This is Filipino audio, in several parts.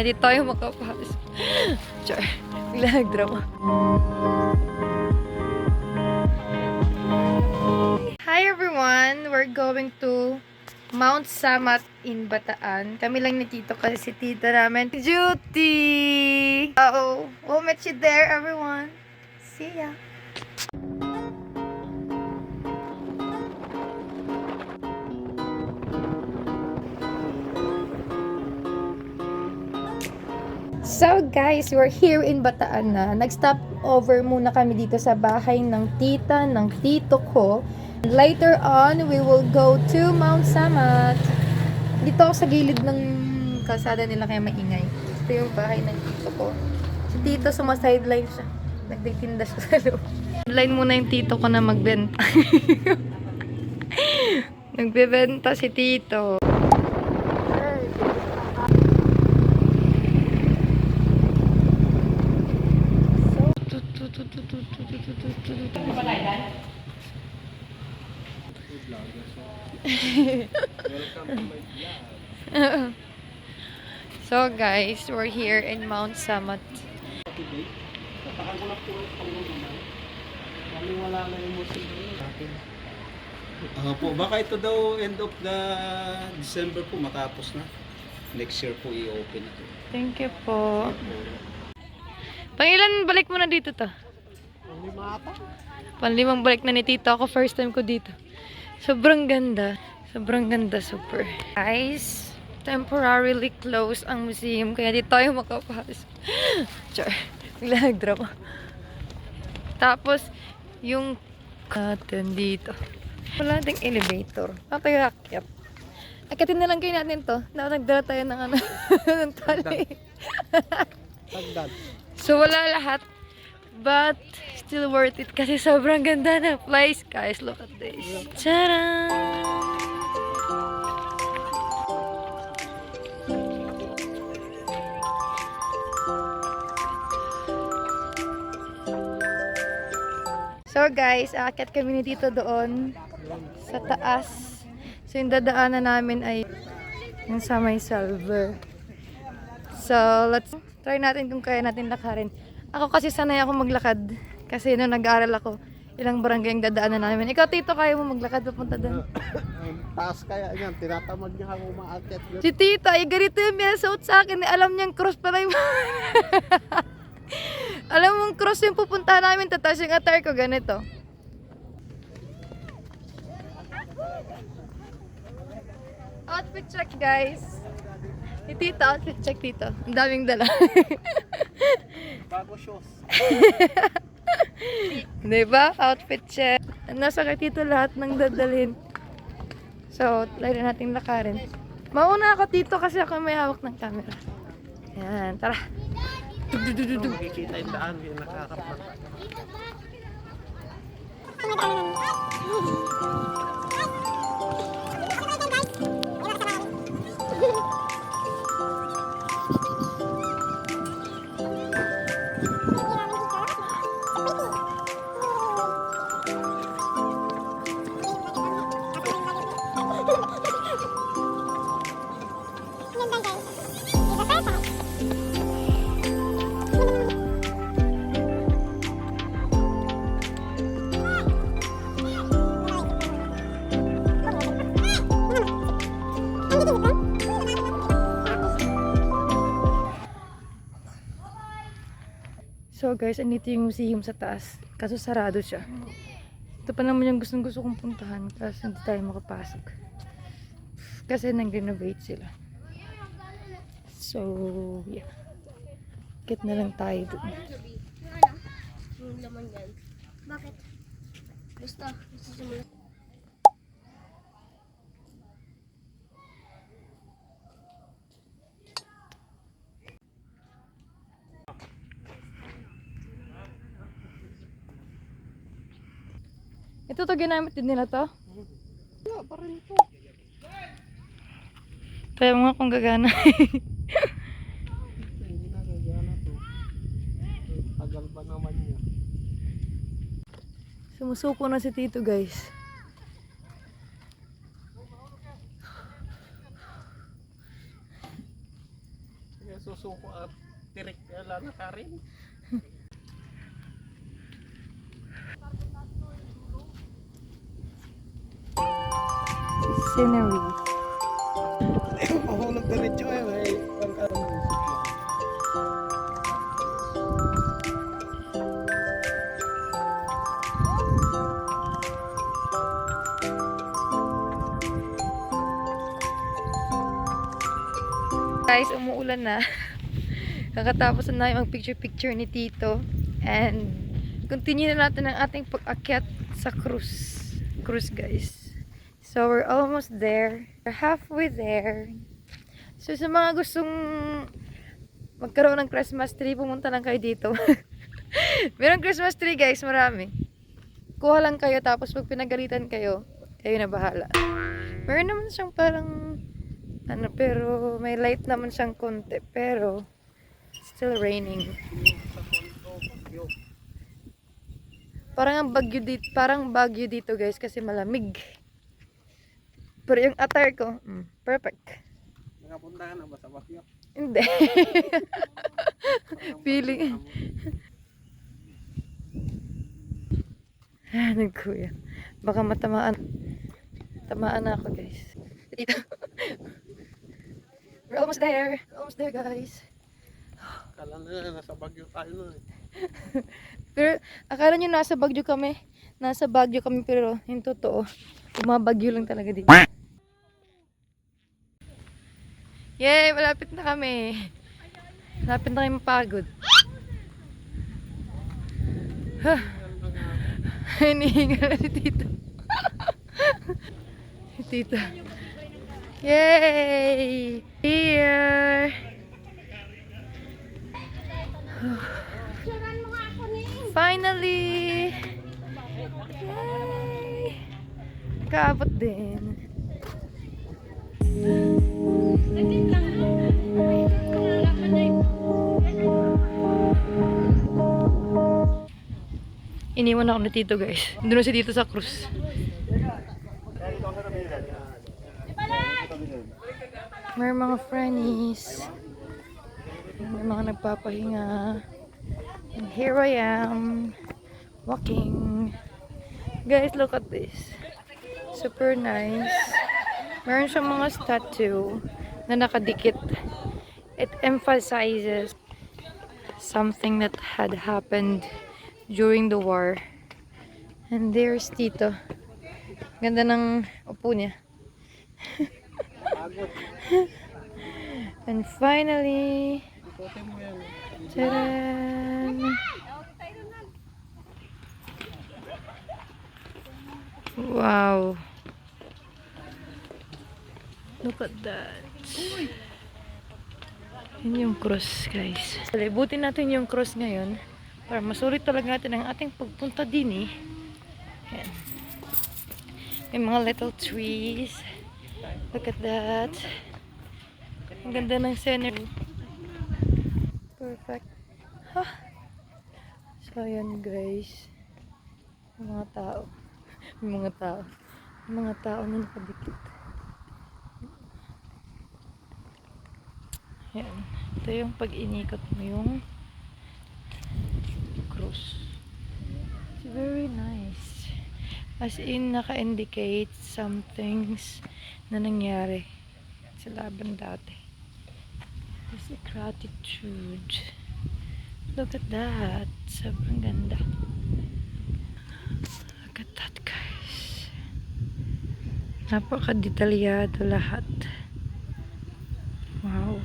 Kaya di tayo makapasok. Char. Bigla nagdrama. Hi everyone! We're going to Mount Samat in Bataan. Kami lang ni Tito kasi si Tita namin. Duty! Uh-oh. We'll meet you there, everyone. See ya! So guys, we're here in Bataan na. Nag-stop over muna kami dito sa bahay ng tita, ng tito ko. Later on, we will go to Mount Samat. Dito ako sa gilid ng kalsada nila kaya maingay. Ito yung bahay ng tito ko. Si tito sumasideline siya. Nagtitinda siya sa loob. Line muna yung tito ko na magbenta. Nagbebenta si tito. So guys, we're here in Mount Samat. Po, baka ito daw end of the December po matapos na. Next year po i-open ito. Thank you po. Pangilan balik mo na dito to? Panlimang balik na ni Tito. Ako first time ko dito. Sobrang ganda. Sobrang ganda, super. Guys, temporarily closed ang museum. Kaya di tayo makapasok. Char. Bigla nagdrama. Tapos, yung natin dito. Wala ding elevator. Tayo akyat. Akyatin na lang kayo natin to. Nagdala tayo ng ano, ng tali. So, wala lahat. But, still worth it kasi sobrang ganda na place. Guys, look at this. Tcharam! So guys, aakyat kami ni Tito doon sa taas. So yung dadaanan namin ay yung sa may Salver. So let's try natin kung kaya natin lakarin. Ako kasi sanay ako maglakad. Kasi nung nag-aaral ako, ilang barangay yung dadaanan namin. Ikaw Tito, kaya mo maglakad papunta doon? Taas kaya yan, tinatamad niya ako umaakyat. Si Tita, ay ganito yung minasuot sa akin. Alam niyang cross pala yung... Alam mong cross yung pupunta namin, tapos yung attire ko ganito. Outfit check guys. Si Tito, outfit check Tito. Ang daming dala. Bago shoes. Diba? Outfit check. Nasa kay Tito lahat ng dadalhin. So, try na natin lakarin. Mauna ako Tito kasi ako may hawak ng camera. Yan, tara. Makikita yung daan, yung nakakapag. So guys, andito yung museum sa taas. Kaso sarado siya. Ito pa naman yung gustong-gusto kong puntahan. Kaso hindi tayo makapasok. Kasi nag-renovate sila. So, yeah. Get na lang tayo doon. Yung laman yan. Bakit? Gusto simulat. Ito to ginamit din nila to? Wala pa rin po. Kaya mo nga kung gagana. Hindi na gagana to. Tagal pa naman niya. Sumusuko na si Tito guys. Kaya susuko wala na ka rin. Scenery. Mahulog diretso eh. May pagkaroon ng musik. Guys, umuulan na. Kakatapos na namin mag-picture-picture ni Tito. And continue na natin ang ating pag-akyat sa cruise. Cruise, guys. So, we're almost there. We're halfway there. So, sa mga gustong magkaroon ng Christmas tree, pumunta lang kayo dito. Merong Christmas tree, guys. Marami. Kuha lang kayo, tapos pag pinagalitan kayo, kayo na bahala. Meron naman siyang parang pero may light naman siyang konti, pero still raining. Parang bagyo dito, guys, kasi malamig. Pero yung attire ko, perfect. Nakapunta ka na ba sa Baguio? Hindi. Feeling. Nagkuya. Baka matamaan. Tamaan na ako, guys. Dito. We're almost there. Almost there, guys. Kala na nasa Baguio tayo na eh. Pero akala nyo nasa Baguio kami. Nasa Baguio kami, pero yung totoo, bumabagyo lang talaga dito. Yay! Malapit na kami. Malapit na kami mapagod. Hinihinga na si Tito. Si Tito. Yay! Here! Finally! Yay! Kaabot din. Iniwan ako ni Tito, guys. Doon na si Tito sa cruise. May mga friends. May mga nagpapahinga. And here I am, walking. Guys, look at this. Super nice. Meron siyang mga statue na nakadikit. It emphasizes something that had happened during the war. And there's Tito. Ganda ng upo niya. And finally, tadaan! Wow! Look at that. Yun yung cross, guys. Libutin natin yung cross ngayon para masulit talaga natin ang ating pagpunta din eh. Yan. May mga little trees. Look at that. Ang ganda ng scenery. Perfect. Ha! So, ayan, guys. May mga tao. May mga tao. May mga tao na nakadikit. Ayan. Ito yung pag-inikot mo yung cruise. It's very nice. As in, naka-indicate some things na nangyari sa laban dati. There's a gratitude. Look at that. Sobrang ganda. Look at that, guys. Napaka-detalyado lahat. Wow.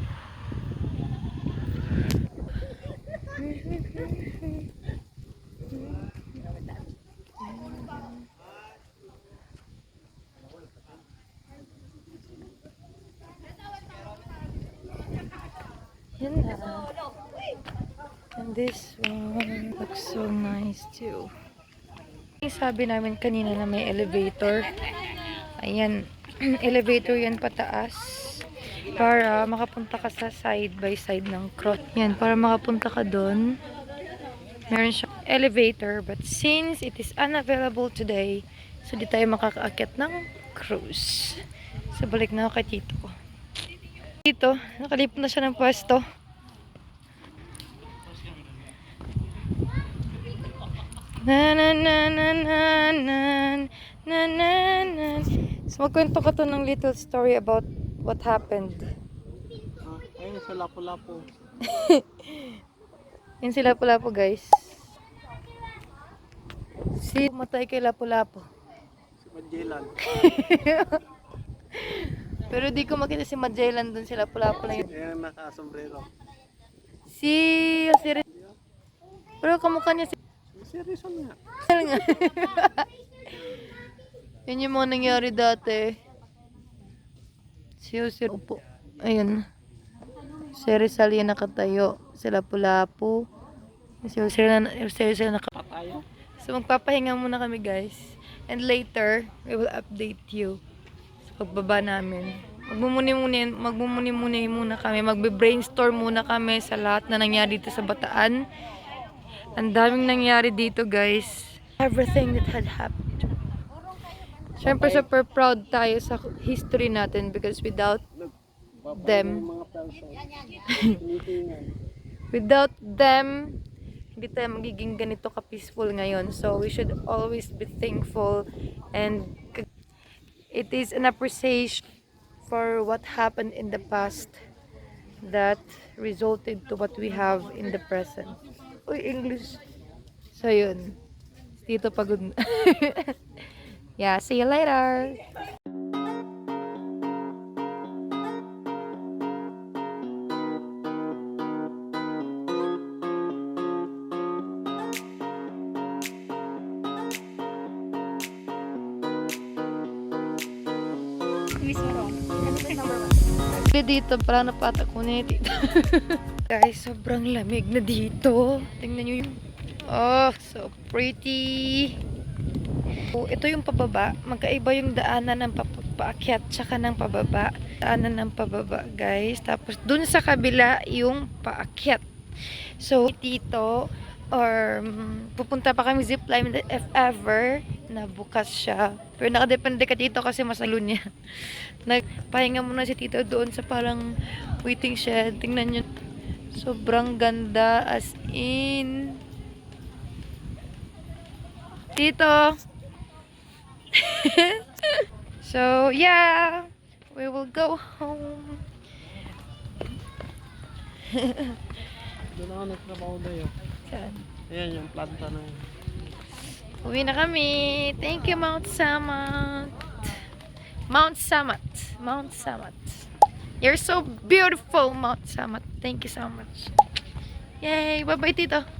Yan na. And this one looks so nice too. Sabi namin kanina na may elevator. Ayan. Elevator yan pataas. Para makapunta ka sa side by side ng cross. Yan. Para makapunta ka doon. Meron siyang elevator. But since it is unavailable today, so di tayo makakaakyat ng cruise. So balik na ako kay Tito ko. Dito, nakalipot na siya ng pwesto. Na na na na na na na na na. So magkwento ka to ng little story about what happened. Ayun sa lapo-lapo. Yun si Lapu-Lapu, guys. Si matay kay Lapu-Lapu. Si Magellan. Pero di ko makita si Magellan dun, si Lapu-Lapu lang yun. Ayan naka-sombrero. Si pero kamukha niya si Seryoso nga. Yun yung mga nangyari dati. Si Upo. Ayun. Si Rizal yung nakatayo. Si Lapu-Lapu. Si Rizal Patayo. So magpapahinga muna kami, guys. And later, we will update you sa pagbaba namin. Magmumuni-muni muna kami. Magbe-brainstorm muna kami sa lahat na nangyari dito sa Bataan. Ang daming nangyari dito, guys. Everything that had happened. Siyempre, super proud tayo sa history natin because without them, Mga person. without them, hindi tayo magiging ganito ka-peaceful ngayon. So, we should always be thankful and it is an appreciation for what happened in the past that resulted to what we have in the present. Uy, English. So, yun. Dito pagod na. Yeah, see you later! Dito, parang napatak ko na yung tita. Guys, sobrang lamig na dito. Tingnan nyo yung... Oh, so pretty. So, ito yung pababa. Magkaiba yung daanan ng paakyat tsaka ng pababa. Daanan ng pababa, guys. Tapos, dun sa kabila yung paakyat. So, dito, or pupunta pa kami zipline if ever na bukas siya. Pero nakadepende ka dito kasi masalo niya. Nagpahinga muna si Tito doon sa parang waiting shed. Tingnan nyo. Sobrang ganda as in. Tito! So, yeah. We will go home. Doon ako nagtrabaho na yun. Saan? Ayan yung planta na yun. Uwi na kami. Thank you, Mount Samat. Mount Samat. Mount Samat. You're so beautiful, Mount Samat. Thank you so much. Yay! Bye-bye, Tito.